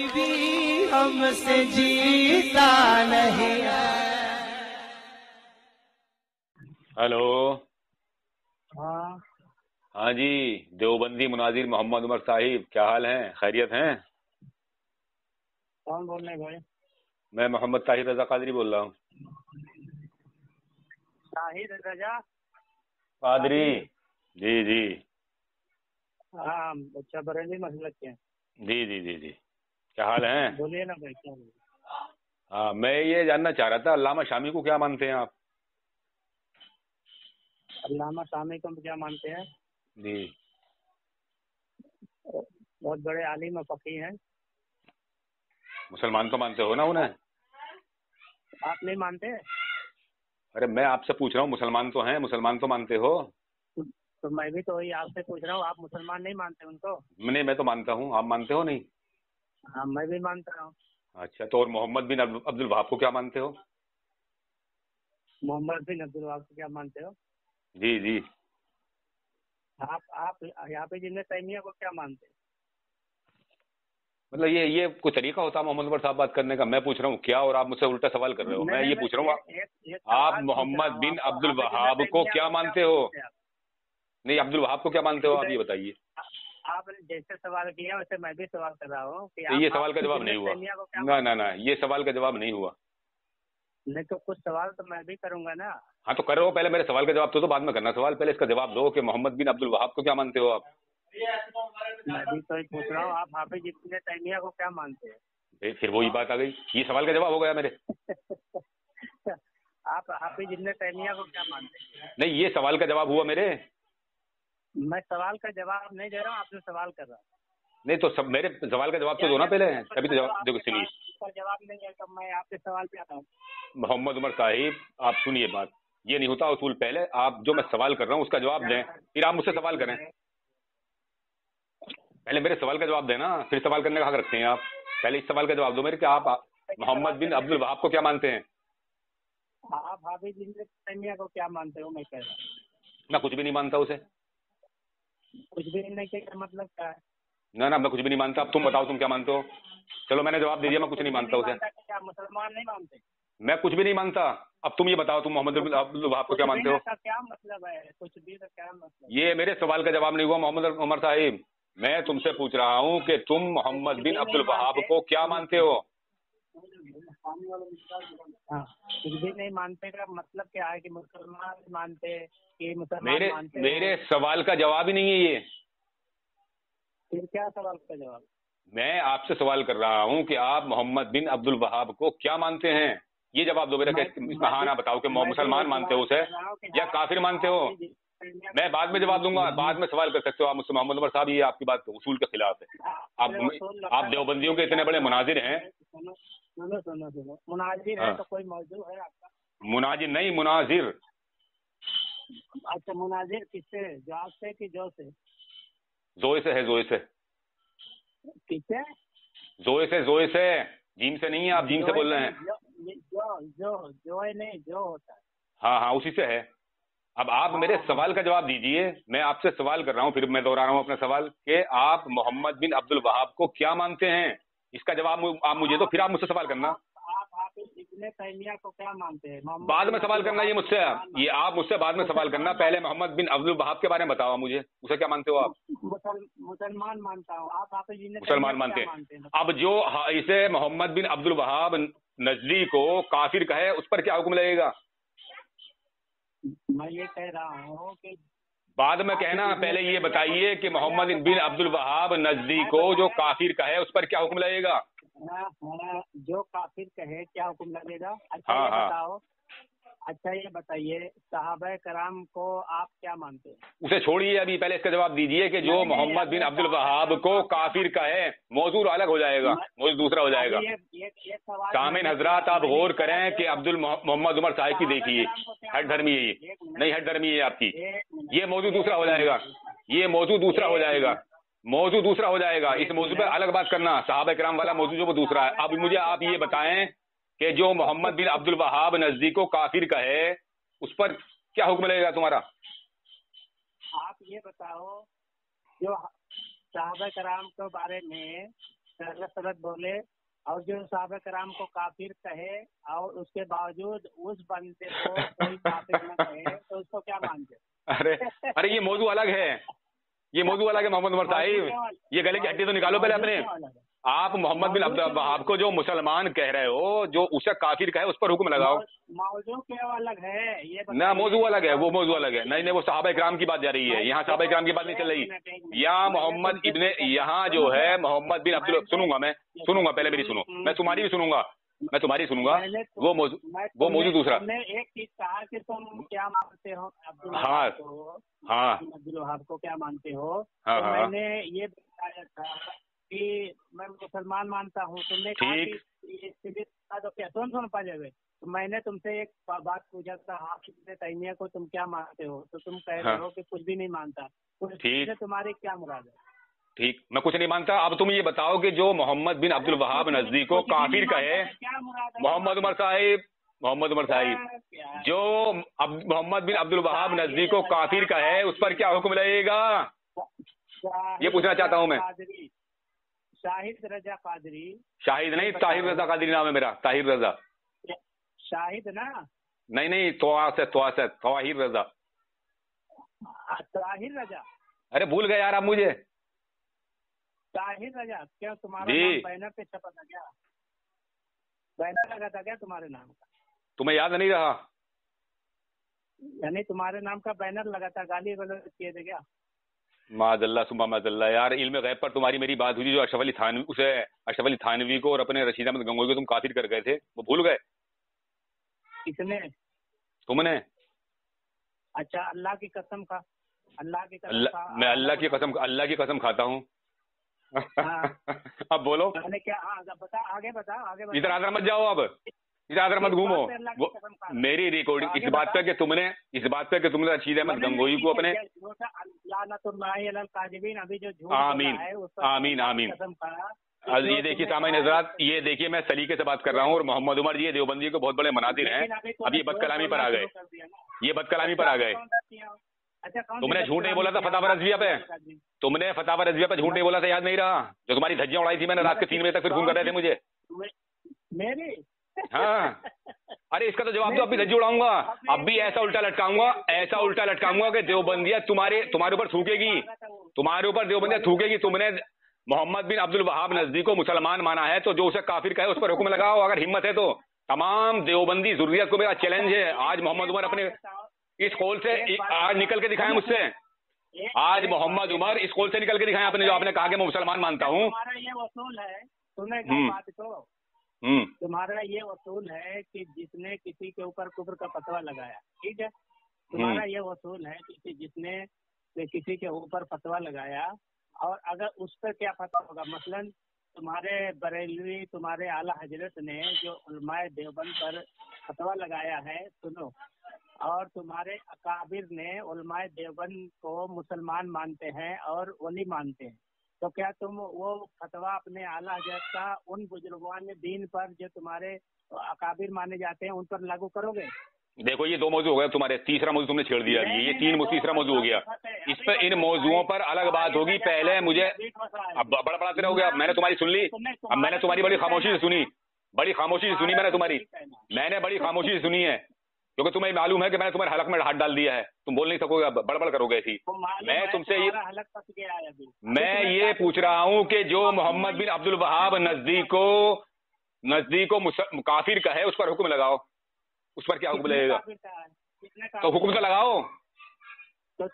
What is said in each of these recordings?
भी हमसे जीता नहीं है। हेलो। हाँ हाँ जी, देवबंदी मुनाजिर मोहम्मद उमर साहिब, क्या हाल है? खैरियत हैं? कौन बोल रहे हैं भाई? मैं मोहम्मद ताहिर रजा कादरी बोल रहा हूँ। शाहिद रजा कादरी। जी जी हाँ। अच्छा, बरेली मसलक के हैं। जी जी जी जी, क्या हाल है? बोलिए ना भाई, क्या बोलिए? हाँ, मैं ये जानना चाह रहा था, अल्लामा शामी को क्या मानते हैं आप? अल्लामा शामी को क्या मानते हैं? जी। बहुत बड़े आलिम और फकीह हैं। मुसलमान तो मानते हो ना उन्हें? आप नहीं मानते? अरे मैं आपसे पूछ रहा हूँ, मुसलमान तो हैं, मुसलमान तो मानते हो? तो मैं भी तो वही आपसे पूछ रहा हूँ, आप मुसलमान नहीं मानते उनको? मैं तो मानता हूँ, आप मानते हो नहीं? हाँ, मैं भी मानता हूँ। अच्छा, तो और मोहम्मद बिन अब्दुल वहाब को क्या मानते हो? मोहम्मद बिन अब्दुल वहाब को क्या मानते हो? जी जी। आप यहाँ पे जिन्हें तैमिया को क्या मानते हैं? मतलब ये कोई तरीका होता है मोहम्मद उमर साहब बात करने का? मैं पूछ रहा हूँ क्या, और आप मुझसे उल्टा सवाल कर रहे हो। नहीं मैं नहीं, ये मैं पूछ रहा हूँ, एक आप सवाल पूछ रहा मोहम्मद हूँ बिन आपको। अब्दुल आप जिन्हें वहाब को तैमिया क्या को मानते हो? मानते हैं आप? नहीं, अब्दुल वहाब को क्या मानते हो आप, ये बताइए। आपने जैसे सवाल किया वैसे मैं भी सवाल कर रहा हूँ कि तो ये आप सवाल का जवाब नहीं जिन्हें हुआ। तैमिया को क्या ना मानते ना हैं? ना, ये सवाल का जवाब नहीं हुआ। नहीं तो कुछ सवाल तो मैं भी करूंगा ना। हाँ तो करो, पहले मेरे सवाल का जवाब तो बाद में करना सवाल, पहले इसका जवाब दो कि मोहम्मद बिन अब्दुल वहाब को क्या मानते हो आप? मैं भी तो ही पूछ रहा हूँ, आप हाफिज इब्न तैमिया को क्या मानते फिर वही बात आ गई, ये सवाल का जवाब हो गया मेरे। हैं? आप हाफिज इब्न तैमिया को क्या मानते हैं? नहीं, ये सवाल का जवाब हुआ मेरे। मैं सवाल का जवाब नहीं दे रहा हूँ, आपसे सवाल कर रहा हूँ। नहीं तो सब मेरे सवाल का जवाब तो क्या दो ना क्या पहले, तभी तो मतलब जवाब देखो, आपके सुनिए। पास इसका जवाब नहीं है तो मैं आपके सवाल पे आता हूँ। मोहम्मद उमर साहिब, आप सुनिए बात, ये नहीं होता उसूल। पहले आप जो मैं सवाल कर रहा हूँ उसका जवाब दें, फिर आप मुझसे सवाल करें। पहले मेरे सवाल का जवाब देना, फिर सवाल करने का हक रखते हैं आप। पहले इस सवाल का जवाब दो मेरे कि आप मोहम्मद बिन अब्दुल वहाब को क्या मानते हैं? आप हाफिज इब्न तैमिया को क्या मानते हो? मैं कह रहा हूँ मैं कुछ भी नहीं मानता उसे। कुछ भी नहीं कहने मतलब क्या है? ना ना, मैं कुछ भी नहीं मानता। अब तुम बताओ, तुम क्या मानते हो? चलो मैंने जवाब दे दिया, मैं कुछ नहीं मानता उसे। क्या मुसलमान नहीं मानते? मैं कुछ भी नहीं मानता। अब तुम ये बताओ, तुम मोहम्मद बिन अब्दुल वहाब को क्या मानते हो? का क्या मतलब है? कुछ भी का क्या मतलब? ये मेरे सवाल का जवाब नहीं हुआ मोहम्मद उमर साहिब। मैं तुमसे पूछ रहा हूँ कि तुम मोहम्मद बिन अब्दुल वहाब को क्या मानते हो? हाँ, कुछ भी नहीं मानते का मतलब क्या है? कि मुसलमान मानते कि मुसलमान मेरे मानते मेरे सवाल का जवाब ही नहीं है ये। फिर क्या सवाल का जवाब? मैं आपसे सवाल कर रहा हूँ कि आप मोहम्मद बिन अब्दुल वहाब को क्या मानते हैं, ये जवाब दो मेरा। इसमें हाँ ना बताओ कि मुसलमान मानते हो उसे या काफिर मानते हो। मैं बाद में जवाब दूंगा, बाद में सवाल कर सकते हो आप मुझसे। मोहम्मद उमर साहब, ये आपकी बात उसूल के खिलाफ है। आप देवबंदियों के इतने बड़े मुनाजिर हैं। सुनो सुनो सुनो, मुनाजिर है हाँ। तो कोई मौजू है आपका? मुनाजिर नहीं, मुनाजिर। अच्छा, मुनाजिर किससे? जॉब से कि जो से? जोए से है, जोए से। किससे? जोए से, जीम से नहीं है, आप जीम से बोल रहे हैं। जो है नहीं, जो होता है। हाँ हाँ, उसी से है। अब आप मेरे सवाल का जवाब दीजिए। मैं आपसे सवाल कर रहा हूँ, फिर मैं दोहरा रहा हूँ अपना सवाल कि आप मोहम्मद बिन अब्दुल वहाब को क्या मानते हैं। इसका जवाब आप मुझे दो, फिर आप मुझसे सवाल करना। आप इब्न तैमिया को क्या मानते हैं? बाद में सवाल करना ये मुझसे। ये आप मुझसे बाद में सवाल करना। पहले मोहम्मद बिन अब्दुल वहाब के बारे में बताओ मुझे, उसे क्या मानते हो आप? मुसलमान मानता हूँ। आप मुसलमान मानते हैं। अब जो इसे मोहम्मद बिन अब्दुल वहाब नजदी को काफिर कहे, उस पर क्या हुक्म लगेगा? मैं ये कह रहा हूँ कि बाद में कहना, पहले ये बताइए कि मोहम्मद बिन अब्दुल वहाब नजदी को जो काफिर कहे, उस पर क्या हुक्म लगेगा? जो काफिर कहे क्या हुक्म लगेगा? हाँ। अच्छा ये बताइए, सहाबा कराम को आप क्या मानते हैं? उसे छोड़िए, अभी पहले इसका जवाब दीजिए कि जो मोहम्मद बिन अब्दुल वहाब को काफिर कहे, मौजू अलग हो जाएगा, मौजू दूसरा हो जाएगा। सामीन हजरात, आप गौर करें कि अब्दुल मोहम्मद उमर साहिब की देखिए, हट धर्मी है ये, नहीं हट धर्मी है आपकी। ये मौजू दूसरा हो जाएगा, ये मौजू दूसरा हो जाएगा, मौजू दूसरा हो जाएगा। इस मौजू पे अलग बात करना, सहाबा किराम वाला मौजू जो वो दूसरा है। अब मुझे आप ये बताएं कि जो मोहम्मद बिन अब्दुल वहाब नजदी को काफिर कहे, उस पर क्या हुक्म लगेगा तुम्हारा? आप ये बताओ, जो सहाबा कराम के बारे में सरत बोले और जो साहब कराम को काफिर कहे और उसके बावजूद उस बंदे को कोई काफिर न कहे तो उसको क्या मानते? अरे अरे ये मौजू अलग है, ये मौजू अलग है मोहम्मद उमर साहिब। ये गले की हड्डी तो निकालो पहले अपने। आप मोहम्मद बिन अब्दुल वहाब को जो मुसलमान कह रहे हो, जो उसे काफिर कहे, उस पर हुक्म लगाओ। मौजू क्या अलग है ये ना, मौजू अलग है, वो मौजू अलग है। नहीं, वो सहाबा इकराम की बात जा रही है, यहाँ सहाबा इकराम की बात नहीं चल रही। यहाँ मोहम्मद इब्ने, यहाँ जो है मोहम्मद बिन अब्दुल, सुनूंगा मैं, सुनूंगा, पहले मेरी सुनो, मैं तुम्हारी भी सुनूंगा, मैं तुम्हारी सुनूंगा। वो मौजू दूसरा। एक चीज कहा कि तुम क्या मानते हो अब्दुल हाँ हाँ, अब्दुल वहाब को क्या मानते हो? हाँ तो हाँ, मैंने ये बताया था कि मैं मुसलमान मानता हूँ। तुमने कहा कि तो क्या सुन पाएंगे। तो मैंने तुमसे एक बात पूछा था, हाफिज इब्न तैमिया को तुम क्या मानते हो? तो तुम कह रहे हो कि कुछ भी नहीं मानता। ठीक, तुम्हारी क्या मुराद है? ठीक, मैं कुछ नहीं मानता। अब तुम ये बताओ कि जो मोहम्मद बिन अब्दुल वहाब नजदी को काफिर कहे, मोहम्मद उमर साहिब, मोहम्मद उमर साहिब, जो मोहम्मद बिन अब्दुल वहाब नजदी को काफिर कहे, उस पर क्या हुक्म लगेगा? ये पूछना चाहता हूँ मैं। शाहिद रजा कादरी। शाहिद नहीं, ताहिर रजा कादरी नाम है मेरा, ताहिर रजा। शाहिद ना? नहीं, ताहिर रजा। ताहिर रजा? अरे भूल गए यार आप मुझे। ताहिर रजा क्या तुम्हारा नाम बैनर पे छपा था क्या? बैनर लगा था क्या तुम्हारे नाम का? तुम्हें याद नहीं रहा? यानी तुम्हारे नाम का बैनर लगा था, गाली गलौज किए थे क्या? मादल्ला सुबह मादल्ला यार, इल्म गैब पर तुम्हारी मेरी बात हुई, जो अशरफ अली थानवी, उसे अशरफ अली थानवी को और अपने रशीद अहमद गंगोई को तुम काफिर कर गए थे, वो भूल गए? किसने? तुमने। अच्छा, अल्लाह की कसम खा, अल्लाह की कसम। मैं अल्लाह की कसम खाता हूँ। अब बोलो। मैंने क्या? बता, आगे बता, आगे बता। इधर आदर मत जाओ, अब इधर आदर मत घूमो। मेरी रिकॉर्डिंग इस बात पे कि तुमने रशीद अहमद गंगोई को अपने, अभी जो आमीन आमीन आमीन। ये देखिए सामान्य हजरात, ये देखिए मैं सलीके से बात कर रहा हूँ, और मोहम्मद उमर जी देवबंदी को बहुत बड़े मनाजिर हैं। अब ये बदकलामी पर आ गए, ये बदकलामी पर आ गए। तुमने झूठ नहीं बोला था फतावा रज़विया पे, तुमने फतावा रज़विया पे झूठ नहीं बोला था, याद नहीं रहा? जो तुम्हारी धज्जियां उड़ाई थी मैंने रात के 3 बजे तक, फिर फोन कर रहे थे मुझे। मेरी? हाँ, अरे इसका तो जवाब दो। अब भी धज्जी उड़ाऊंगा, अब भी ऐसा उल्टा लटकाऊंगा कि देवबंदिया तुम्हारे ऊपर थूकेगी, तुम्हारे ऊपर देवबंदिया थूकेगी। तुमने मोहम्मद बिन अब्दुल वहाब नजदी को मुसलमान माना है, तो जो उसे काफिर कहे उस पर हुक्म लगाओ, अगर हिम्मत है तो। तमाम देवबंदी जुर्रियत को मेरा चैलेंज है, आज मोहम्मद उमर अपने इस कौल से आज निकल के दिखाएं मुझसे। आज मोहम्मद उमर इस कौल से निकल के दिखाएं आपने, जो आपने कहा कि मैं मुसलमान मानता हूँ। तुम्हारा ये वसूल है, सुने बात तो, तुम्हारा ये वसूल है कि जिसने किसी के ऊपर कुफ्र का फतवा लगाया, ठीक है, तुम्हारा ये वसूल है कि जिसने किसी के ऊपर फतवा लगाया, और अगर उस पर क्या फतवा होगा, मसलन तुम्हारे बरेलवी, तुम्हारे आला हजरत ने जो उलमाए देवबंद पर फतवा लगाया है, सुनो, और तुम्हारे अकाबिर ने उलमाए देवबंद को मुसलमान मानते हैं और वली मानते हैं, तो क्या तुम वो फतवा अपने आला हजरत का उन बुजुर्गान दीन पर जो तुम्हारे अकाबिर माने जाते हैं उन पर लागू करोगे? देखो ये 2 मौजू हो गए तुम्हारे, तीसरा मौजू तुमने छेड़ दिया, ये तीसरा मौजू हो गया। इस पर इन मौजुओं पर अलग बात होगी। पहले मुझे अब बड़ा बढ़ाते रहोगे। अब मैंने तुम्हारी सुन ली, अब मैंने तुम्हारी बड़ी खामोशी से सुनी, मैंने बड़ी खामोशी से सुनी है, क्योंकि तुम्हें मालूम है कि मैंने तुम्हारे हलक में हाथ डाल दिया है, तुम बोल नहीं सकोगे, अब बड़बड़ करोगे ऐसी। मैं तुमसे ये पूछ रहा हूँ कि जो मोहम्मद बिन अब्दुल वहाब नजदी को काफिर कहे, उस पर हुक्म लगाओ, उस पर क्या हुक्म लगेगा? तो हुक्म तो लगाओ। तो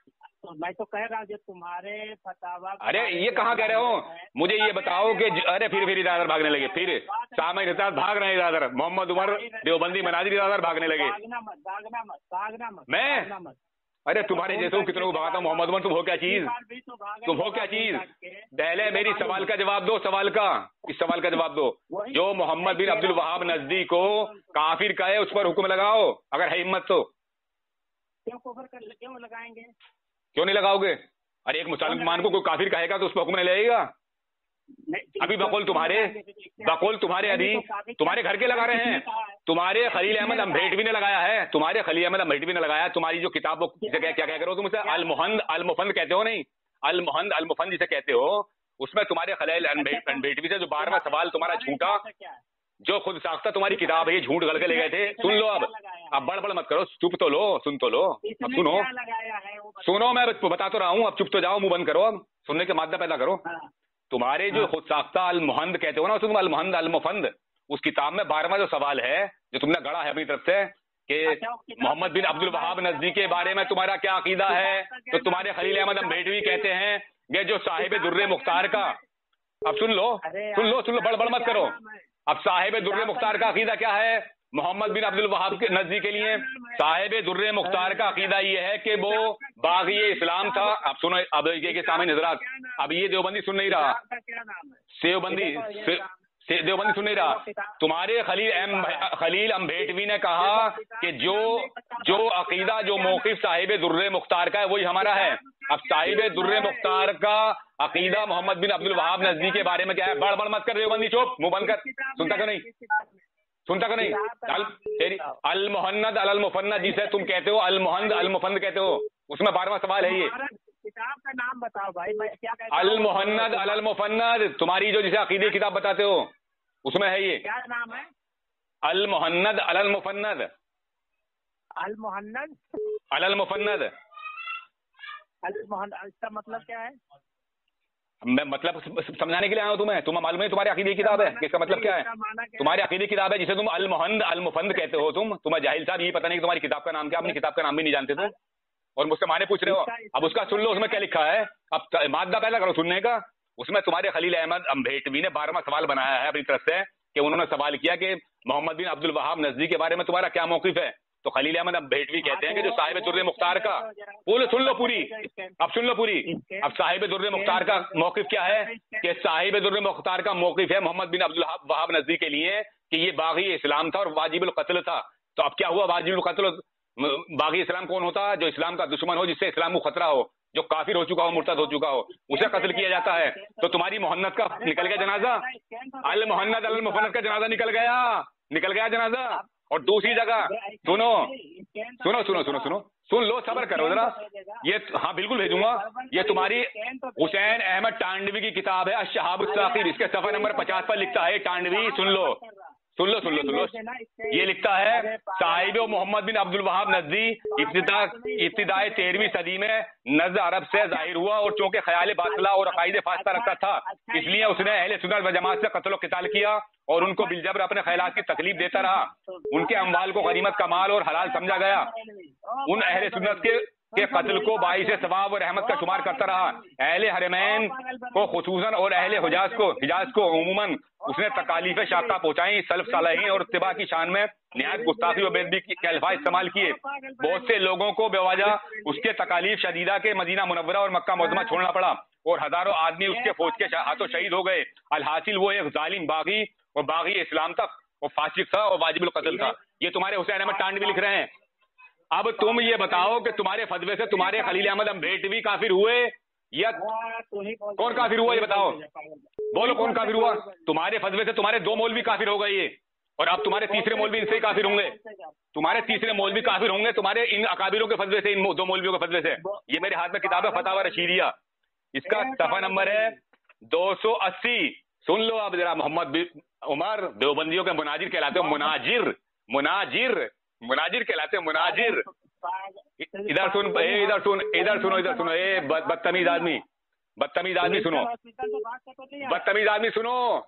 मैं तो कह रहा हूँ जो तुम्हारे फतावा, अरे ये कहाँ कह रहे हो? मुझे ये बताओ कि अरे फिर इधर भागने लगे, फिर सामने भाग रहे इधर, मोहम्मद उमर देवबंदी मनाजिर इधर भागने लगे। मैं अरे तुम्हारे जैसे कितनों को भगाता हूँ मोहम्मद उमर, तुम हो क्या चीज? पहले मेरी सवाल का जवाब दो, इस सवाल का जवाब दो। जो मोहम्मद बिन अब्दुल वहाब नजदी को काफिर कहे, उस पर हुक्म लगाओ, अगर है हिम्मत तो। क्यों लगाएंगे? क्यों नहीं लगाओगे? अरे एक मुसलमान को कोई काफिर कहेगा तो उस पर हुक्म नहीं लगेगा? अभी बकौल तुम्हारे अभी तुम्हारे घर के लगा रहे हैं, तुम्हारे खलील अहमद अम्बेडवी ने लगाया है, तुम्हारी जो किताब क्या कह रहे हो तुम उसे? अल मुफंद कहते हो, नहीं अल मुफंद जिसे कहते हो, उसमें तुम्हारे खलील अनबेटवी से जो 12वां सवाल तुम्हारा झूठा, जो खुद साख्ता तुम्हारी किताब है, ये झूठ गल के ले गए थे। सुन लो अब बड़बड़ मत करो, चुप तो लो, सुन तो लो, अब सुनो मैं बता तो रहा हूँ, अब चुप तो जाओ, मुंह बंद करो, अब सुनने के मादा पैदा करो। तुम्हारे जो खुद साख्ता अल मुहंद कहते हो ना, तुम अल मुहंद अल मुफंद, उस किताब में 12वां जो सवाल है जो तुमने गढ़ा है अपनी तरफ से कि मोहम्मद बिन अब्दुल वहाब नजदी के बारे में तुम्हारा क्या अकीदा है, तो तुम्हारे खलील अहमद अम्बेडवी कहते हैं ये जो साहिब दुर्रे मुख्तार का, अब सुन लो बड़बड़ मत करो। अब साहिब दुर्रे मुख्तार का अकीदा क्या है? मोहम्मद बिन अब्दुल वहाब के नजदी के लिए साहिब दुर्रे मुख्तार का अकीदा ये है कि वो बागी इस्लाम था। अब सुनो, अब ये सामने हजरात, अब ये देवबंदी सुन नहीं रहा, देवबंदी सुन नहीं रहा। तुम्हारे खलील अम्बेडवी ने कहा कि जो अकीदा, जो मौक़िफ़ साहिब दुर्रे मुख्तार का है वही हमारा है। अब साहिब दुर्रे मुख्तार का अकीदा मोहम्मद बिन अब्दुल वहाब नजदी के बारे में क्या है? बड़ मत कर देवबंदी, चुप, मुंह बंद कर। सुनता क्यों नहीं? अल मुहन्नद अल मुफन्नद जिसे तुम कहते हो, अल मुहंद अल मुफंद कहते हो, उसमें 12वां सवाल है ये। किताब का नाम बताओ भाई, मैं क्या कहता हूं? अल मुहन्नद अल मुफन्नद, तुम्हारी जो जिसे अकीदे किताब बताते हो उसमें है ये। क्या नाम है? अल मुहन्नद अल मुफन्नद। अल मुहन्नद अल मुफन्नद, इसका मतलब क्या है? मैं मतलब समझाने के लिए आया हूँ तुम्हें मालूम है तुम्हारी अकीदे किताब है कि इसका मतलब क्या है? तुम्हारी अकीदे किताब है जिसे तुम अल मुहंद अल मुफंद कहते हो। तुम्हें जाहिल साहब ये पता नहीं कि तुम्हारी किताब का नाम क्या, अपनी किताब का नाम भी नहीं जानते तुम, और मुझसे माने पूछ रहे हो। अब उसका सुन लो, उसमें क्या लिखा है, अब मादा पैदा करो सुनने का। उसमें तुम्हारे खलील अहमद अम्बेडवी ने 12वां सवाल बनाया है अपनी तरफ से कि उन्होंने सवाल किया कि मोहम्मद बिन अब्दुल वहाब नजदी के बारे में तुम्हारा क्या मौक़िफ़ है। तो खलील अहमद अम्बेडवी कहते हैं कि जो साहिब दुर्रे मुख्तार का, सुन लो पूरी, अब साहिब दुर्रे मुख्तार का मौक़िफ़ क्या है कि साहिब दुर्रे मुख्तार का मौक़िफ़ है मोहम्मद बिन अब्दुल वहाब नजदी के लिए कि ये बागी इस्लाम था और वाजिबुल कत्ल था। तो अब क्या हुआ? वाजिबुल कत्ल, बागी इस्लाम कौन होता है? जो इस्लाम का दुश्मन हो, जिससे इस्लाम को खतरा हो, जो काफिर हो चुका हो, मुर्तद हो चुका हो, उसे कत्ल किया जाता है। तो तुम्हारी मोहन्नद का निकल गया जनाजा, अल मोहन्नद अल मुफन्नद का जनाजा निकल गया जनाजा। और दूसरी जगह सुन लो, सब्र करो जरा, ये हाँ बिल्कुल भेजूंगा। ये तुम्हारी हुसैन अहमद टांडवी की किताब है अश-शहाब अस-साक़िब, इसके सफा नंबर 50 पर लिखता है टांडवी, सुन लो, ये लिखता है साहिब मोहम्मद बिन अब्दुल वहाब नजदी इब्तिदाए 13वीं सदी में नज़्द अरब से जाहिर हुआ और चूंकि ख्याल बातिला और अकायद फास्ता रखता था, इसलिए उसने अहले सुन्नत व जमात से कत्ल क़िताल किया और उनको बिलजबर अपने ख्यालात की तकलीफ देता रहा। उनके अमवाल को गनीमत का माल और हलाल समझा गया। उन अहले सुन्नत के कत्ल को बाइस सवाब और रहमत का शुमार करता रहा। अहले हरमैन को खुसूसन और अहले हिजाज को उमूमन उसने तकालीफ शाका पहुंचाई। सल्फ सालहीन और इत्तिबा की शान में निहायत गुस्ताखी और बेअदबी के अल्फाज इस्तेमाल किए। बहुत से लोगों को बेवजह उसके तकालीफ शदीदा के मदीना मुनव्वरा और मक्का मुअज़्ज़मा छोड़ना पड़ा और हजारों आदमी उसके फौज के हाथों शहीद हो गए। अलहासिल वो एक जालिम बागी और बागी इस्लाम तक और फासिक था और वाजिबुल कत्ल था। ये तुम्हारे हुसैन अहमद टांडवी लिख रहे हैं। अब तुम ये बताओ कि तुम्हारे फतवे से तुम्हारे खलील अहमद अम्बेडवी काफिर हुए या कौन काफिर हुआ? ये बताओ, बोलो कौन काफिर हुआ? तुम्हारे फतवे से तुम्हारे 2 मौलवी काफिर हो गए ये, और अब तुम्हारे तीसरे मौलवी इनसे ही काफिर होंगे। तुम्हारे तीसरे मौलवी काफिर होंगे तुम्हारे इन अकाबिरों के फतवे से, इन 2 मौलवियों के फतवे से। ये मेरे हाथ में किताब है फतावा रशीदिया, इसका सफा नंबर है 280। सुन लो अब जरा। मोहम्मद बिन उमर देवबंदियों के मुनाजिर कहलाते हो, मुनाजिर कहलाते हैं, मुनाजिर। इधर सुनो, ए बदतमीज आदमी सुनो,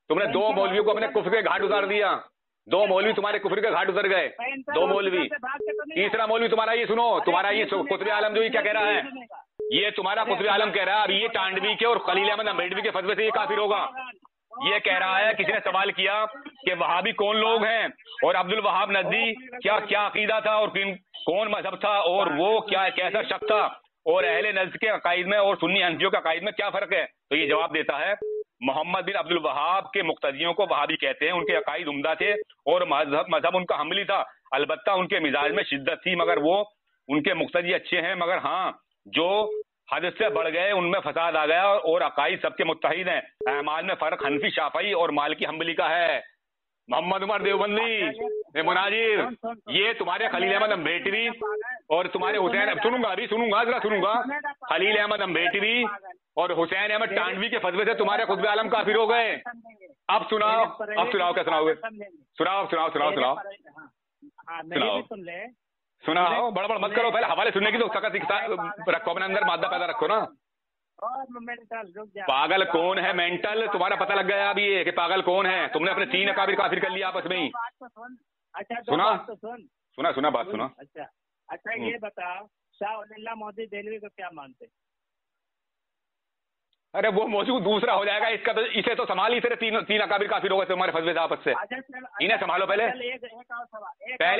तुमने 2 मौलवियों को अपने कुफ्र के घाट उतार दिया। 2 मौलवी तुम्हारे कुफ्र के घाट उतर गए, 2 मौलवी। तीसरा मौलवी तुम्हारा ये सुनो, तुम्हारा ये कुतुब आलम जो ये क्या कह रहा है, ये तुम्हारा कुतुब आलम कह रहा है अब ये टांडवी के और खलील अहमद अम्बेडवी के फतवे से ये काफिर होगा। ये कह रहा है, किसी ने सवाल किया कि वहाबी कौन लोग हैं और अब्दुल वहाब नजदी क्या अकीदा था और कौन मजहब था और वो कैसा शख्स था और अहले नज्द के अकायद में और सुन्नी हनफियों के अकायद में क्या फर्क है? तो ये जवाब देता है मोहम्मद बिन अब्दुल वहाब के मुक्तदियों को वहाबी कहते हैं। उनके अकायद उम्दा थे और मजहब उनका हमली था। अलबत्ता उनके मिजाज में शिद्दत थी, मगर वो उनके मुक्तदी अच्छे हैं, मगर हाँ जो हद से बढ़ गए उनमें फसाद आ गया और अकायद सबके मुत्तहिद हैं। अमाल में फर्क हनफी शाफई और मालिकी हम्बली का है। मोहम्मद उमर देवबंदी मुनाजिर, ये तुम्हारे खलील अहमद अम्बेडवी और तुम्हारे हुसैन, सुनूंगा जरा सुनूंगा, खलील अहमद अम्बेडवी और हुसैन अहमद टांडवी के फतवे से तुम्हारे खुतबे आलम काफिर हो गए। अब सुनाओ क्या सुनाओगे? सुनाओ सुनाओ, बड़बड़ मत करो, पहले हवाले सुनने की तो सकत रखो, अपने अंदर मादा पैदा रखो ना। पागल कौन है मेंटल? तुम्हारा पता लग गया अभी ये कि पागल कौन है। तुमने अपने 3 अकाबिर काफिर कर लिया आपस में ही। सुना बात सुना। अच्छा ये बता, शाह वलीउल्लाह मोहद्दिस देहलवी को क्या मानते? अरे वो मौजूद दूसरा हो जाएगा, इसका तो इसे तो संभाल ही, तेरे 3 अकाबिर काफिर हो गए तुम्हारे फतवे से आपस से। इन्हें संभालो पहले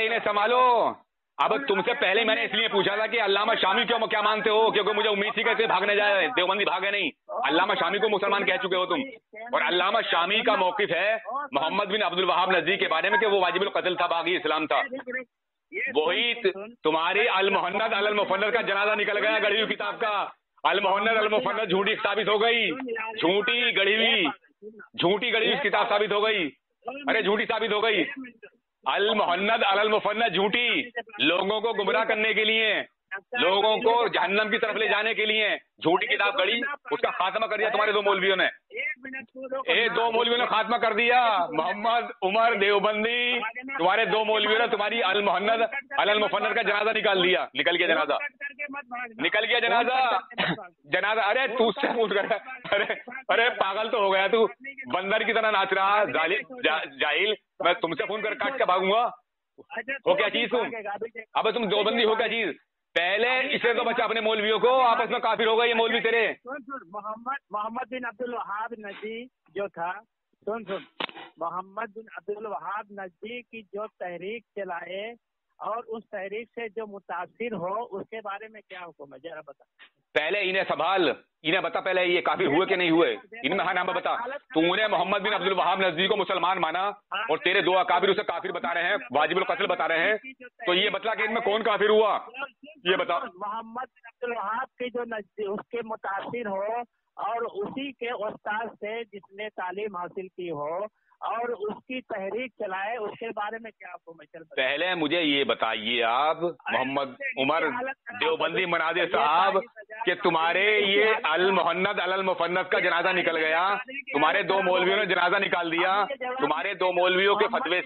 इन्हें संभालो। अब तुमसे पहले मैंने इसलिए पूछा था कि अल्लामा शामी क्यों क्या मानते हो, क्योंकि मुझे उम्मीद थी कि भागने जाए, देवबंदी भागे नहीं। अल्लामा शामी को मुसलमान कह चुके हो तुम, और अल्लामा शामी का मौकिफ है मोहम्मद बिन अब्दुल वहाब नजदी के बारे में कि वो वाजिबुल कत्ल था, बागी इस्लाम था। वही तुम्हारी अल मुहन्नद अल मुफन्नद का जनाजा निकल गया गढ़ी हुई किताब का। अल मुहन्नद अल मुफन्नद झूठी साबित हो गई, झूठी गढ़ी हुई किताब साबित हो गई। अरे झूठी साबित हो गई। अल मुहन्नद अल मुफन्नद झूठी, लोगों को गुमराह करने के लिए, लोगों को जहन्नम की तरफ ले जाने के लिए झूठी किताब गढ़ी, उसका खात्मा कर दिया तुम्हारे 2 मौलवियों ने। 2 मौलवियों ने खात्मा कर दिया। मोहम्मद उमर देवबंदी, तुम्हारे 2 मौलवियों ने तुम्हारी अल मुहन्नद अल मुफन्नद का जनाजा निकाल दिया। निकल गया जनाजा। अरे तू उससे पूछ कर, अरे पागल तो हो गया तू, बंदर की तरह नाच रहा जाहिल। मैं तुमसे फोन कर काट के भागूंगा। हो क्या चीज तुम? अब तुम देवबंदी हो क्या चीज? पहले इसे तो बचा अपने मौलवियों को, आपस में काफिर हो गए ये मौलवी तेरे। मोहम्मद बिन अब्दुल वहाब नजदी जो था, सुन मोहम्मद बिन अब्दुल वहाब नजदी की जो तहरीक चलाए और उस तहरीक से जो मुतासिर हो, उसके बारे में क्या हुक्म है, जरा बता। पहले इन्हें संभाल, इन्हें बता पहले ये काफिर हुए कि नहीं हुए, इनमें हाँ नाम बता। तूने मोहम्मद बिन अब्दुल वहाब नजदी को मुसलमान माना और तेरे 2 अकाबिर उसे काफिर बता रहे हैं, वाजिबुल कत्ल बता रहे हैं, तो ये बतला कि इनमें कौन काफिर हुआ, ये बता। मोहम्मद बिन अब्दुल वहाब की जो नजदीक उसके मुतासिर हो और उसी के उस्ताद से जिसने तालीम हासिल की हो और उसकी तहरीक चलाए, उसके बारे में क्या हुक्म है? पहले मुझे ये बताइए आप मोहम्मद उमर देवबंदी मनाजिर साहब कि तुम्हारे ये अल मुहन्नद अल मुफन्नद का जनाजा निकल गया, तुम्हारे 2 मौलवियों ने जनाजा निकाल दिया, तुम्हारे 2 मौलवियों के फतवे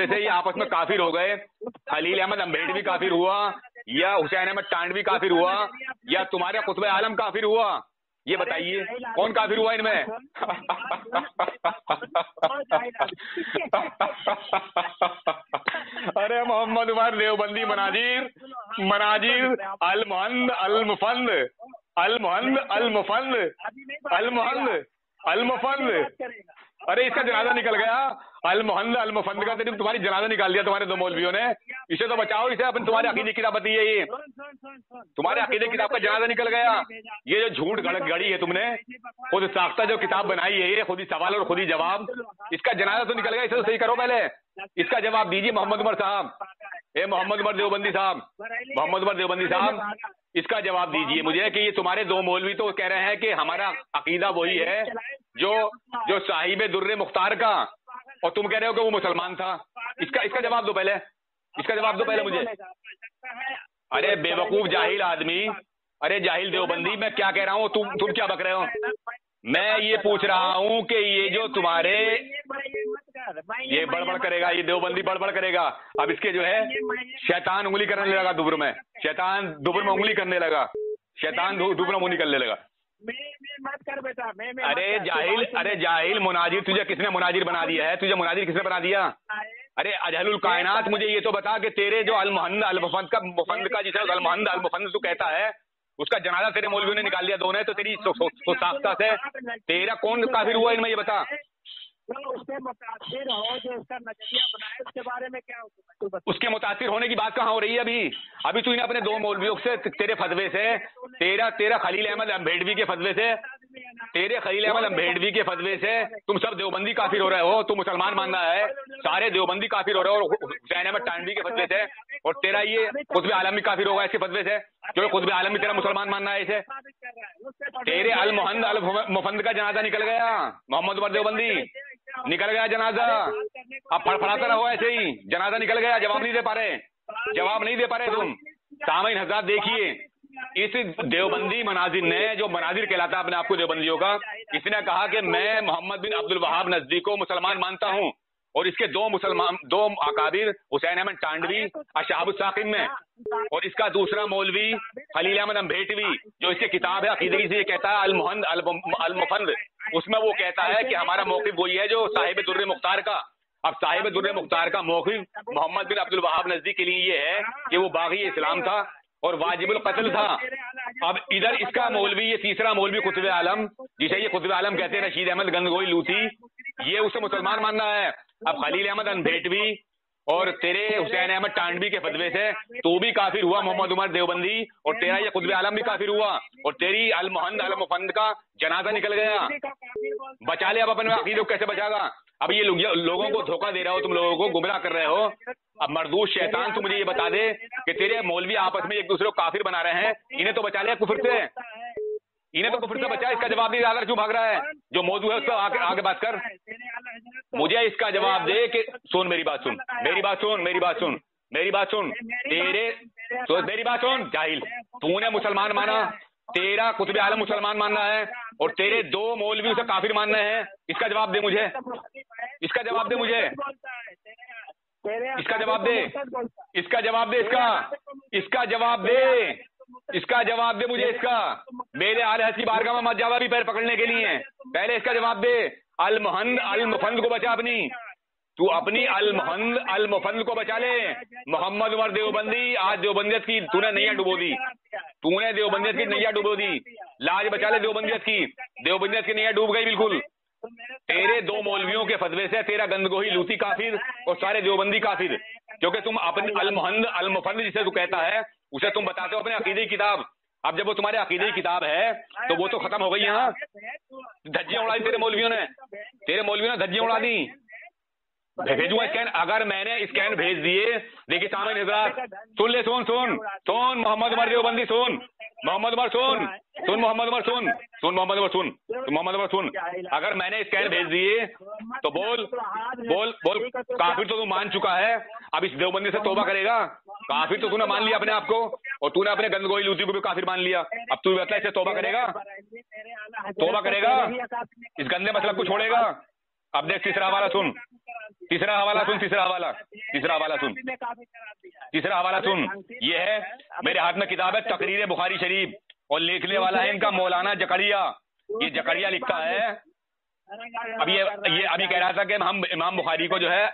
से ये आपस में काफिर हो गए। खलील अहमद अम्बेडवी काफिर हुआ या हुसैन अहमद टांडवी काफिर हुआ या तुम्हारे कुतुब आलम काफिर हुआ, ये बताइए कौन काफिर हुआ इनमें? अरे मोहम्मद उमर देवबंदी मनाजिर अल मुहन्नद अल मुफन्नद अरे इसका जनाजा निकल गया। अल मुहन्नद अल मुफन्नद का तेरी तुम्हारी जनाजा निकाल दिया तुम्हारे 2 मौलवियों ने। इसे तो बचाओ, इसे अपन तुम्हारे अकीदे की किताब बताइए, ये तुम्हारे अकीदे की किताब का जनाजा निकल गया। ये जो झूठ गढ़ी है तुमने, खुद साख्ता जो किताब बनाई है, ये खुद ही सवाल और खुद ही जवाब, इसका जनाजा तो निकल गया। इसे तो सही करो, पहले इसका जवाब दीजिए मोहम्मद उमर साहब। मोहम्मद उमर देवबंदी साहब, इसका जवाब दीजिए मुझे कि ये तुम्हारे 2 मौलवी तो कह रहे हैं कि हमारा अकीदा वही है जो साहिब दुर्रे मुख्तार का, और तुम कह रहे हो कि वो मुसलमान था। इसका जवाब दो पहले, इसका जवाब दो पहले मुझे। अरे बेवकूफ जाहिल आदमी, अरे जाहिल देवबंदी, मैं क्या कह रहा हूँ, तुम क्या बक रहे हो? मैं ये पूछ रहा हूँ कि ये जो तुम्हारे ये बड़बड़ करेगा, ये देवबंदी बड़बड़ करेगा। अब इसके जो है शैतान उंगली करने लगा दुबर में, शैतान दुबर में उंगली करने लगा, शैतान दुबर में उंगली करने लगा। मत कर बेटा, अरे जाहिल मुनाजिर, तुझे किसने मुनाजिर बना दिया है? तुझे मुनाजिर किसने बना दिया? अरे अजहलुल कायनात, मुझे ये तो बता कि तेरे जो अल मुहन्नद अल मुफन्नद का जिसे अल मुहन्नद अल मुफन्नद तू कहता है, उसका जनाजा तेरे मौलवियों ने निकाल दिया, 2 ने, तो तेरी साख्ता से तेरा कौन काफिर हुआ इनमें, ये बता। उसके मुतासिर हो जो उसका नजरिया बनाए, उसके बारे में क्या हुक्म है? उसके मुतासिर होने की बात कहाँ हो रही है अभी तू इन्हें अपने 2 मौलवियों से, तेरे फतवे से, तेरा खलील अहमद अम्बेडवी के फतवे से, तुम सब देवबंदी काफिर हो रहे हो। तुम मुसलमान मान रहा है, सारे देवबंदी काफिर हो रहे हो हुसैन अहमद टांडवी के फतवे से, और तेरा ये कुतुब आलम भी काफिर होगा इसके फतवे से, जो कुतुब आलम भी तेरा मुसलमान मानना है इसे। तेरे अल मुहन्नद अल मुफन्नद का जनाजा निकल गया, मोहम्मद उमर देवबंदी निकल गया जनाजा। अब फड़फड़ाता रहो ऐसे ही, जनाजा निकल गया, जवाब नहीं दे पा रहे तुम। सामईन हज़रात देखिए, इस देवबंदी मनाजिर ने, जो मनाजिर कहलाता है अपने आप को देवबंदियों का, इसने कहा कि मैं मोहम्मद बिन अब्दुल वहाब नजदी को मुसलमान मानता हूँ, और इसके दो अकाबिर हुसैन अहमद टांडवी अशहाबुस साकिब में, और इसका दूसरा मौलवी खलील अहमद अम्बेटवी, जो इसकी किताब है अकीदगी से, ये कहता है अल-मुहंद अल-मुफंद, उसमें वो कहता है कि हमारा मौक़िफ़ वही है जो साहिब दुर्र मुख्तार का। अब साहिब दुर्र मुख्तार का मौक़िफ़ मोहम्मद बिन अब्दुल वहाब नजदी के लिए ये है कि वो बागी इस्लाम था और वाजिबुल कत्ल था। अब इधर इसका मौलवी, ये तीसरा मौलवी कुतुब आलम, जिसे ये कुतुब आलम कहते हैं, रशीद अहमद गंगोई लूथी, ये उसे मुसलमान मानना है। अब खलील अहमद अम्बेटवी और तेरे हुसैन अहमद टांडवी के फतवे से तू भी काफिर हुआ मोहम्मद उमर देवबंदी, और तेरा ये कुतुब आलम भी काफिर हुआ, और तेरी अल-मुहंद अल-मुफंद का जनाजा निकल गया। बचा ले अब अपने अकीदे को, कैसे बचागा? अब ये लोगों को धोखा दे रहा हो, तुम लोगों को गुमराह कर रहे हो। अब मरदूद शैतान, तू मुझे ये बता दे कि तेरे मौलवी आपस में एक दूसरे को काफिर बना रहे हैं, इन्हें तो बचा लिया कुफर से, इन्हें तो कुफर से बचा। इसका जवाब नहीं आकर क्यों भाग रहा है? जो मौजूद है उसका आगे बात कर, मुझे इसका जवाब दे कि सुन मेरी बात सुन, मेरी बात सुन, मेरी बात सुन, मेरी बात सुन, मेरी बात सुन जाहिल, तूने मुसलमान माना, तेरा कुतुब आलम मुसलमान मानना है, और तेरे दो मौलवी उसे काफिर मानना है। इसका जवाब दे मुझे, इसका जवाब दे मुझे, इसका जवाब दे, इसका जवाब दे, इसका जवाब दे, इसका जवाब दे मुझे इसका। मेरे आले हज की बारगाह में मत जावा भी पैर पकड़ने के लिए, पहले इसका जवाब दे। अल-मुहंद अल-मुफंद को बचा, तू अपनी अल-मुहंद अल-मुफंद को बचा ले। मोहम्मद उमर देवबंदी, आज देवबंदियत की तूने नैया डुबो दी, तूने देवबंदियत की नैया डुबो दी, लाज बचा ले देवबंदियत की नैया डूब गई बिल्कुल। तेरे दो मौलवियों के फतवे से तेरा गंदगोही लूथी काफिर और सारे देवबंदी काफिर, क्योंकि तुम अपनी अल-मुहंद अल-मुफंद जिसे तू कहता है उसे तुम बताते हो अपने अकीदे की किताब। अब जब वो तुम्हारे अकीदे की किताब है तो वो तो खत्म हो गई। यहाँ धज्जियां उड़ा दी तेरे मौलवियों ने धज्जियां उड़ा दी। भेजूंगा स्कैन, अगर मैंने स्कैन भेज दिए, देखिए सामने हजरात, सुन ले, सुन सुन सुन मोहम्मद उमर देवबंदी, सुन मोहम्मद उमर, सुन मोहम्मद उमर, मोहम्मद उमर, मोहम्मद उमर सुन, अगर मैंने स्कैन भेज दिए तो बोल बोल बोल, काफिर तो तू मान चुका है, अब इस देवबंदी से तौबा करेगा? काफिर तो तूने मान लिया अपने आप को, और तूने अपने गंदगोई लूथी को भी काफिर मान लिया। अब तू बता इससे तौबा करेगा? तौबा करेगा? इस गंदे मसलक को छोड़ेगा? अब देख तीसरा हवाला सुन, तीसरा हवाला सुन, तीसरा हवाला सुन, तीसरा हवाला सुन। ये है मेरे हाथ में किताब है तकरीर बुखारी शरीफ, और लिखने वाला है इनका मौलाना जकरिया। ये जकरिया लिखता है, अब ये अभी कह रहा था कि हम इमाम बुखारी को जो है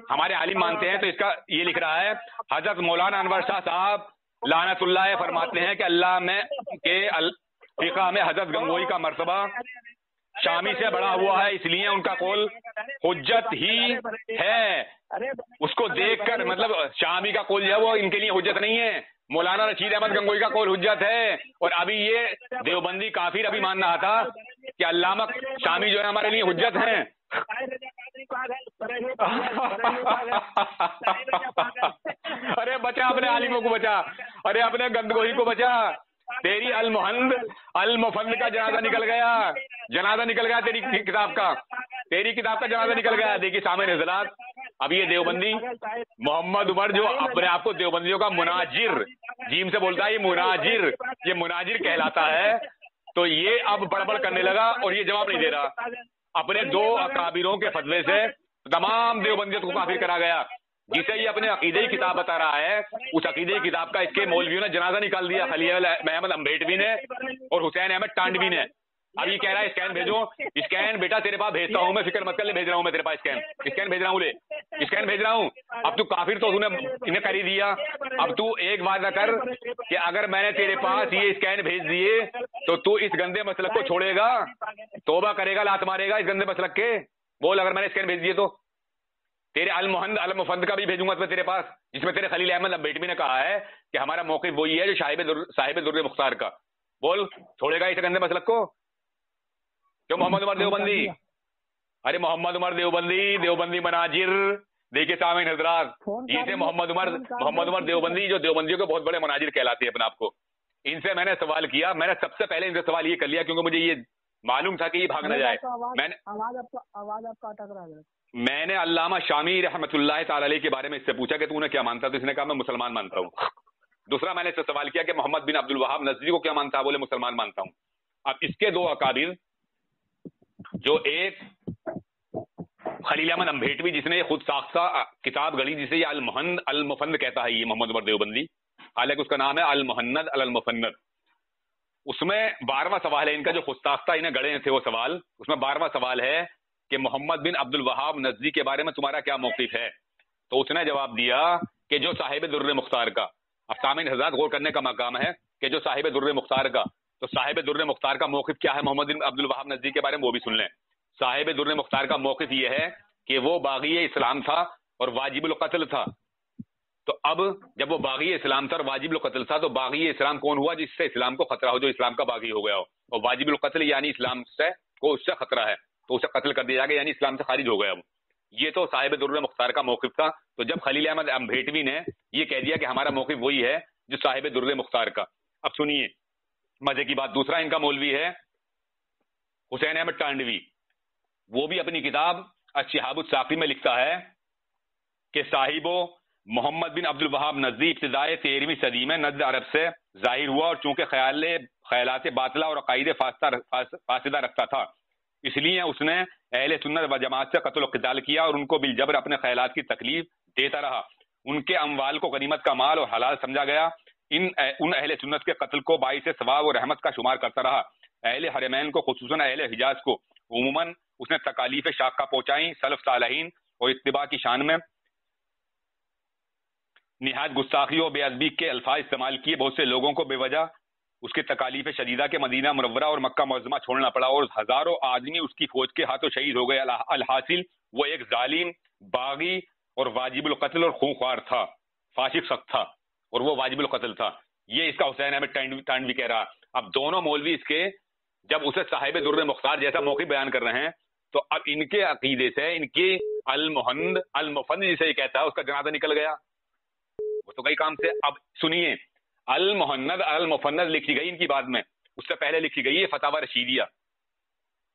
हमारे आलिम मानते हैं, तो इसका ये लिख रहा है, हजरत मौलाना अनवर शाह साहब लानतुल्लाह फरमाते हैं कि अल्लाह में के फिक़ह में हजरत गंगोई का मर्तबा शामी से बड़ा हुआ है, इसलिए उनका कौल हुज्जत ही है। उसको देखकर मतलब शामी का कौल जो है वो इनके लिए हुज्जत नहीं है, मौलाना रशीद अहमद गंगोई का कौल हुज्जत है। और अभी ये देवबंदी काफिर अभी मान रहा था कि अल्लामा शामी जो है हमारे लिए हुज्जत है। अरे बचा अपने आलिमों को बचा, अरे अपने गंदगोही को बचा। तेरी अल-मुहंद अल-मुफंद का जनाजा निकल गया तेरी किताब का, जनाजा निकल गया। देखिए सामने हज़रात, अब ये देवबंदी मोहम्मद उमर जो अपने आप को देवबंदियों का मुनाजिर, जीम से बोलता है, ये मुनाजिर कहलाता है, तो ये अब बड़बड़ करने लगा और ये जवाब नहीं दे रहा। अपने दो अकाबिरों के फतवे से तमाम देवबंदियत को काफिर करा गया, जिसे ये अपने अकीदे की किताब बता रहा है। उस अकीदे की किताब का इसके मौलवियों ने जनाजा निकाल दिया, खलील अहमद अम्बेटवी ने और हुसैन अहमद टांडवी ने। अब ये कह रहा है स्कैन भेजो, स्कैन बेटा तेरे पास भेजता हूँ मैं, फिक्र मत कर ले, भेज रहा हूँ मैं तेरे पास स्कैन भेज रहा हूँ, ले स्कैन भेज रहा हूँ। अब तू काफिर तो तूने इन्हें कर ही दिया, अब तू एक वादा कर कि अगर मैंने तेरे पास ये स्कैन भेज दिए तो तू इस गंदे मसलक को छोड़ेगा, तौबा करेगा, लात मारेगा इस गंदे मसलक के? बोल, अगर मैंने स्कैन भेज दिए तो। तेरे अल-मुहंद अल-मुफंद का भी भेजूंगा मैं तेरे पास, जिसमें तेरे खलील अहमद अम्बेटवी ने कहा है कि हमारा मौक़िफ़ वही है जो साहिब दुर्र मुख्तार का। बोल, छोड़ेगा इस गंदे मसलक को? क्यों मोहम्मद उमर देवबंदी? अरे मोहम्मद उमर देवबंदी मनाजिर, देखिए सामने हज़रात, ये थे मोहम्मद उमर देवबंदी, जो देवबंदियों के बहुत बड़े मनाजिर कहलाते हैं अपने आप को। इनसे मैंने सवाल किया, मैंने सबसे पहले इनसे सवाल ये कर लिया क्योंकि मुझे ये मालूम था कि ये भाग न जाए। आवाज आपका अटक रहा है। मैंने अल्लामा शामी रहमतुल्लाह ताला अलैह के बारे में इससे पूछा कि तूने क्या मानता, तो इसने कहा मैं मुसलमान मानता हूँ। दूसरा मैंने इससे सवाल किया कि मोहम्मद बिन अब्दुल वहाब नजदी को क्या मानता है, बोले मुसलमान मानता हूं। अब इसके दो अकाबिर, जो एक खलील अहमद अम्बेटवी जिसने खुद साख्ता किताब गढ़ी जिसे ये अल मुफन्नद कहता है, ये मोहम्मद उमर देवबंदी, हालांकि उसका नाम है अल मुहन्नद अल मुफन्नद। उसमें 12वां सवाल है इनका, जो खुद साख्ता इन्हें गढ़े थे वो सवाल, उसमें 12वां सवाल है कि मोहम्मद बिन अब्दुल वहाब नजदी के बारे में तुम्हारा क्या मौक़िफ़ है। तो उसने जवाब दिया कि जो साहिब दुर्र मुख्तार का, अब सामीन हज़रात गौर करने का मकाम है कि जो साहिब दुर्र मुख्तार का, तो साहिब दुर्र मुख्तार का मौक़िफ़ क्या है मोहम्मद बिन अब्दुल वहाब नजदी के बारे में, वो भी सुन लें। साहिब दुर्र मुख्तार का मौक़िफ़ ये है कि वो बागी इस्लाम था और वाजिबुल क़त्ल था। तो अब जब वो बागी इस्लाम था और वाजिबुल क़त्ल था, तो बागी इस्लाम कौन हुआ? जिससे इस्लाम को खतरा हो, जो इस्लाम का बागी हो गया हो। और वाजिबुल क़त्ल यानी इस्लाम से को उससे खतरा है तो उसे कत्ल कर दिया जाएगा, यानी इस्लाम से खारिज हो गया। ये तो साहिब दुर्र मुख्तार का मौक़िफ़ था। तो जब खलील अहमद अम्बेटवी ने ये कह दिया कि हमारा मौक़िफ़ वही है जो साहिब दुर्र मुख्तार का, अब सुनिए मजे की बात, दूसरा इनका मौलवी है हुसैन अहमद टांडवी। वो भी अपनी किताब अश-शिहाबुस साक़ी में लिखता है कि साहिबो मोहम्मद बिन अब्दुल वहाब नजदी इब्तिदाए 13वीं सदी में नज़्द अरब से जाहिर हुआ, और चूंकि ख्यालात बातिला और अक़ाइद फासिदा रखता था, इसलिए उसने अहले सुन्नत व जमात से कत्ल क़िताल किया और उनको बिलजबर अपने ख्यालात की तकलीफ देता रहा। उनके अमवाल को गनीमत का माल और हलाल समझा गया। उन अहले सुन्नत के कत्ल को बाइस सवाब और रहमत का शुमार करता रहा। अहले हरमैन को, खुसूसन अहले हिजाज को उमूमन उसने तकालीफ शाक़ा पहुंचाई। सलफ सालहीन और इत्तिबा की शान में निहायत गुस्ताखी और बेअदबी के अल्फाज इस्तेमाल किए। बहुत से लोगों को बेवजह उसके तकालीफ शदीदा के मदीना मुनव्वरा और मक्का मुअज़्ज़मा छोड़ना पड़ा और हजारों आदमी उसकी फौज के हाथों शहीद हो गए। अलहासिल वो एक जालिम, बागी और वाजिबुल क़त्ल और खूंखार था, फासिक सख्त था, और वो वाजिबुल क़त्ल था। ये इसका हुसैन अहमद टांडवी कह रहा। अब दोनों मौलवी इसके जब उसे साहिब दुर्र मुख्तार जैसा मौक़िफ़ बयान कर रहे हैं, तो अब इनके अकीदे से इनकी अल मुफन्नद जिसे ये कहता है उसका जनाजा निकल गया, वो तो कई काम से। अब सुनिए, अल मुहन्नद अल मुफन्नद लिखी गई इनकी बाद में, उससे पहले लिखी गई है फतावा रशीदिया।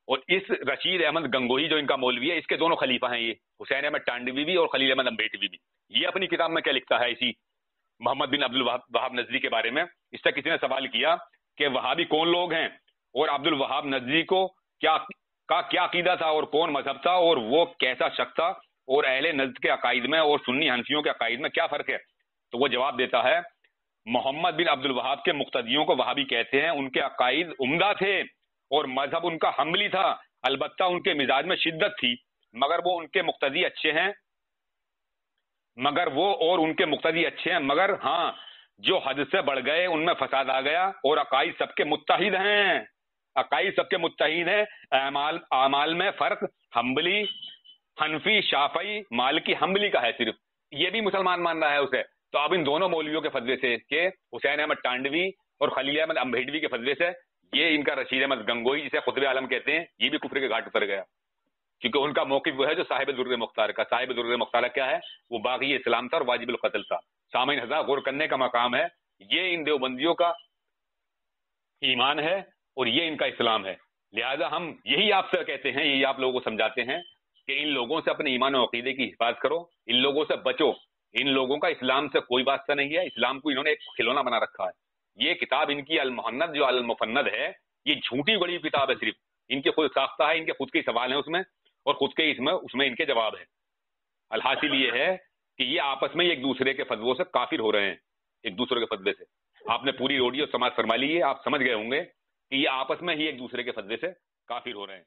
और इस रशीद अहमद गंगोही जो इनका मौलवी है, इसके दोनों खलीफा हैं, ये हुसैन अहमद टांडवी भी और खलील अहमद अम्बेटवी भी। ये अपनी किताब में क्या लिखता है इसी मोहम्मद बिन अब्दुल वहाब नजदी के बारे में। इससे किसी ने सवाल किया कि वहाबी कौन लोग हैं और अब्दुल वहाब नजदी को क्या अकीदा था और कौन मजहब था और वो कैसा शख्स था, और अहले नजद के अकाइद में और सुन्नी हनफियों के अकाइद में क्या फर्क है। तो वो जवाब देता है, मोहम्मद बिन अब्दुल वहाब के मुक्तदियों को वहाबी कहते हैं। उनके अकाइद उम्दा थे और मजहब उनका हमली था। अलबत्ता उनके मिजाज में शिद्दत थी, मगर वो उनके मुक्तदी अच्छे हैं, मगर हाँ, जो हद से बढ़ गए उनमें फसाद आ गया। और अकाइद सबके मुत्तहिद हैं, अमाल में फर्क हम्बली, हनफी, शाफई, मालिकी, हम्बली का है सिर्फ। ये भी मुसलमान मान रहा है उसे। तो अब इन दोनों मौलवियों के फतवे से, के हुसैन अहमद टांडवी और खलील अहमद अम्बेटवी के फतवे से, ये इनका रशीद अहमद गंगोही जिसे खुतबे आलम कहते हैं, ये भी कुफ्र के घाट उतर गया, क्योंकि उनका मौक़िफ़ वो है जो साहिब दुर्र मुख्तार का। साहिब दुर्र मुख्तार क्या है? वो बागी इस्लाम था और वाजिबुल क़त्ल था। सामीन हज़रात गौर करने का मकाम है, ये इन देवबंदियों का ईमान है और ये इनका इस्लाम है। लिहाजा हम यही आपसे कहते हैं, यही आप लोगों को समझाते हैं कि इन लोगों से अपने ईमान और अकीदे की हिफाजत करो, इन लोगों से बचो। इन लोगों का इस्लाम से कोई वास्ता नहीं है। इस्लाम को इन्होंने एक खिलौना बना रखा है। ये किताब इनकी अल मुहन्नद जो अल मुफन्नद है, ये झूठी बड़ी किताब है, सिर्फ इनके खुद साख्ता है, इनके खुद के सवाल है उसमें, और खुद के उसमें इनके जवाब है। अलहासिल ये है कि ये आपस में एक दूसरे के फतवों से काफिर हो रहे हैं, एक दूसरे के फतवे से। आपने पूरी ऑडियो समाज फरमा ली है, आप समझ गए होंगे कि ये आपस में ही एक दूसरे के फतवे से काफिर हो रहे हैं।